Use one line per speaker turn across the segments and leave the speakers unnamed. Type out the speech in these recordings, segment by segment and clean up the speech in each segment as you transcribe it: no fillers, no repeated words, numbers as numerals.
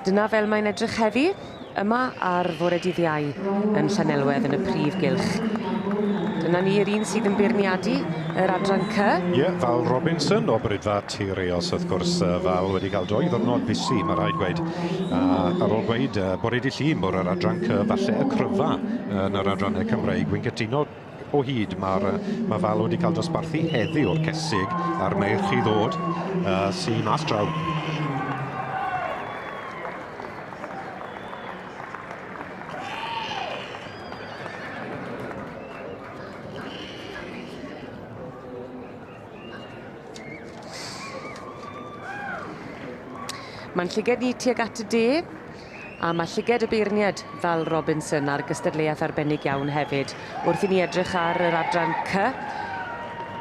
Dyna fel mae'n edrych heddi, yma ar fore dydd Iau yn Llanelwedd yn y prif gylch. Dyna ni'r un sydd yn beirniadu yr adran C.
Ie, Val Robinson o Brydfa Teirios, wrth gwrs. Val wedi cael 2 ddiwrnod busi, mae rhaid gweud. Ar ôl gweud, bore dydd Llun bod yr adran C falle y cryfa yn yr adrannau Cymreig. Wy'n cytuno o hyd, mae Val wedi cael dosbarthu heddi o'r cesig a'r meirch i ddod sy'n mas draw.
Mae'n llyged ni tuag at y de, a mae llyged y beirniad Val Robinson ar gystadleuaeth arbennig iawn hefyd, wrth i ni edrych ar yr adran C.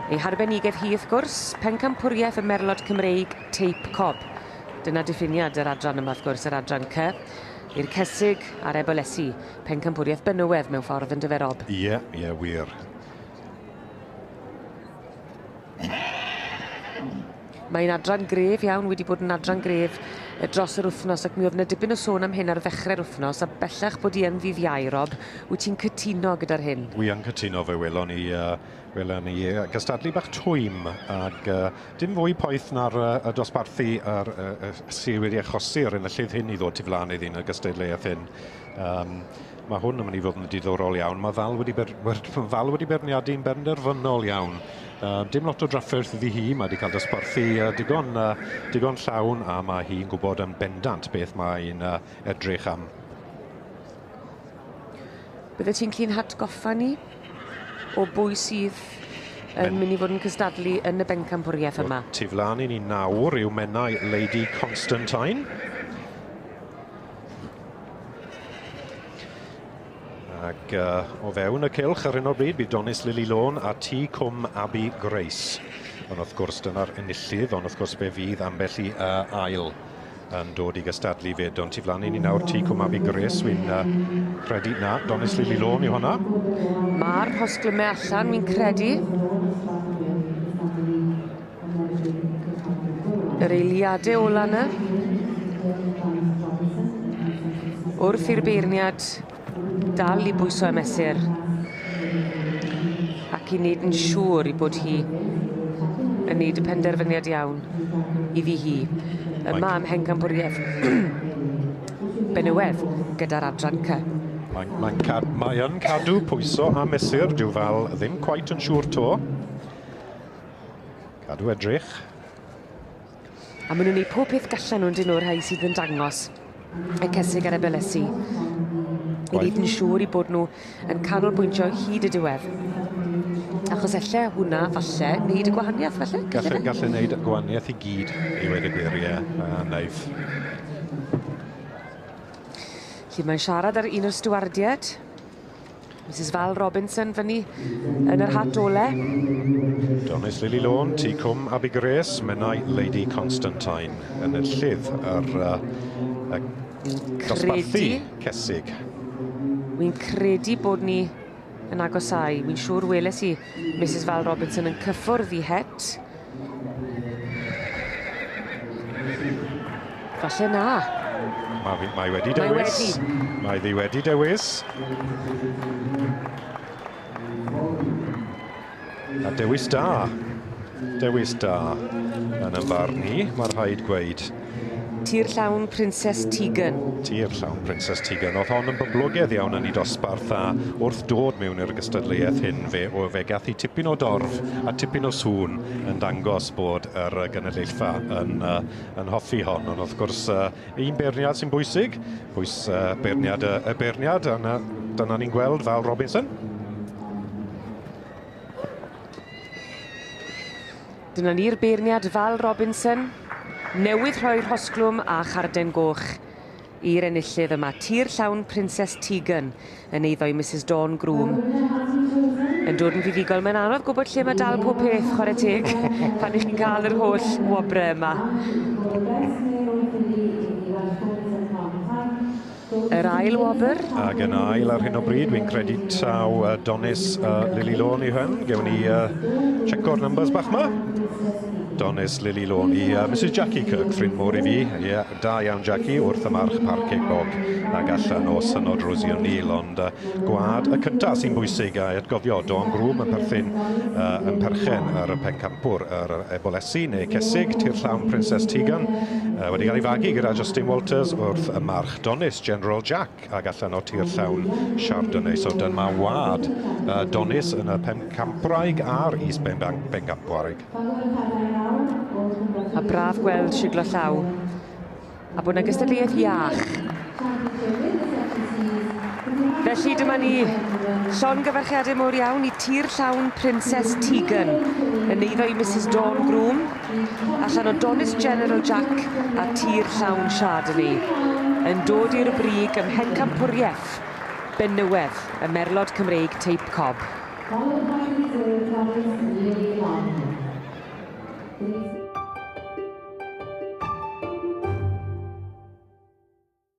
Ei harbenigedd hi, wrth gwrs, pencampwriaeth y Merlod Cymreig Tape Cob. Dyna diffiniad yr adran yma, wrth gwrs, yr adran C. I'r cesig a'r ebolesu, pencampwriaeth benywedd mewn ffordd yn dyferob.
Ie, wir.
Mae'n adran gref iawn, wedi bod yn adran gref dros yr wythnos, ac mi oedd yna dipyn o sôn am hyn ar ddechrau'r wythnos, a bellach bod i yn ddydd Iau, Rob. Wyt ti'n cytuno gyda'r hyn?
Wi yn cytuno fe welon ni gystadlu bach twym, ac dim fwy poeth na'r dosbarthu sydd wedi achosi'r yn y llydd hyn i ddod i flaen iddyn y gystadleuaeth hyn. Mae hwn yn mynd i fod yn diddorol iawn. Mae Val wedi beirniadu'n benderfynol iawn. Dim lot o drafferth iddi hi, mae wedi cael dosbarthu digon llawn, a mae hi'n gwybod yn bendant beth mae'n edrych am.
Bydde ti'n cyn hatgoffa ni o bwy sydd yn mynd i fod yn cystadlu yn y bencampwriaeth yma?
Tu flaen i ni nawr yw mennau Lady Constantine. Ac o fewn y cylch ar hyn o bryd, bydd Donis Lily Lôn a T. Cwm Abi Grace. Ond wrth gwrs dyna'r enillydd, ond wrth gwrs fe fydd ambell i ail yn dod i gystadlu fyd. Ond tu flaen i ni nawr T. Cwm Abi Grace, wy'n credu na, Donis Lily Lôn yw hwnna.
Mae'r hosglymau allan, wy'n credu. Yr eiliadau ola yna. Wrth i'r beirniad dal i bwyso y mesur, ac i wneud yn siŵr i bod hi yn wneud y penderfyniad iawn iddi hi. Yma am hencampwriaeth benywedd gyda'r adran C.
Mae yn cadw pwyso a mesur, dyw Val ddim cweit yn siŵr to. Cadw edrych.
A maen nhw'n gwneud pob peth gallan nhw'n dyn nhw'r rhai sydd yn dangos y cesig ar y belesu. I wneud yn siŵr i bod nhw yn canolbwyntio hyd y diwedd. Achos elle hwnna, falle, wneud y gwahaniaeth, falle?
Galle wneud y gwahaniaeth i gyd i wedi gwiriau neif.
Lle mae'n siarad ar un o'r stwardiad. Mrs Val Robinson fyny yn yr hat ole.
Donis Lily Lôn, T. Cwm Abi Grace, mennau Lady Constantine yn y llydd ar dosbarthu cesig.
Wy'n credu bod ni yn agosau. Wy'n siŵr weles i Mrs Val Robinson yn cyffwrdd i het. Falle na.
Mae wedi dewis. Mae ddi wedi dewis. A dewis da. Dewis da. Yn ymfarn ni, mae'r rhaid gweud.
Tir llawn Princess Tegan.
Tir llawn Princess Tegan. Oedd hon yn boblogaidd iawn yn ei dosbarth, a wrth dod mewn i'r gystadleuaeth hyn, fe gath i tipyn o dorf a tipyn o sŵn yn dangos bod yr genedlaethfa yn hoffi hon. Ond wrth gwrs, un beirniad sy'n bwysig, y beirniad, dyna ni'n gweld Val Robinson.
Dyna ni'r beirniad Val Robinson. Newydd rhoi'r hosglwm a charden goch i'r enillydd yma. Tir llawn Princess Tegan yn eiddo i Mrs Dawn Groom. Yn dod yn fuddigol, mae'n anodd gwybod lle mae dal pob peth, chwarae teg, pan i chi'n cael yr holl wobrau yma. Yr ail wobr.
Ac yn ail ar hyn o bryd, wy'n credu taw Donis Lily Lôn i hyn. Gewn ni checko'r numbers bach yma. Donis Lily Loney. Mrs Jackie Kirk, ffrind môr i fi. Da iawn Jackie, wrth y march Parceg Bog ac allan o synod Rosie O'Neill, ond gwad y cyntaf sy'n bwysig a atgofio Dawn Groom yn perthyn yn perchen ar y pencampwr yr Ebolesi neu Cesig, tir llawn Princess Tegan, wedi cael ei fagu gyda Justin Walters wrth y march Donis General Jack ac allan o tir llawn Chardonnay. So dyma wad Donis yn y pencampraig a'r is-bencampwarig.
A braf gweld siglo llaw. A bod yna gystadleuaeth iach. Felly dyma ni llongyfarchiadau mawr iawn i tir llawn Princess Tegan yn eiddo i Mrs Dawn Groom, allan o Donis General Jack a tir llawn Chardonnay yn dod i'r brig ym Mhencampwriaeth Benywedd, y Merlod Cymreig Teip Cob.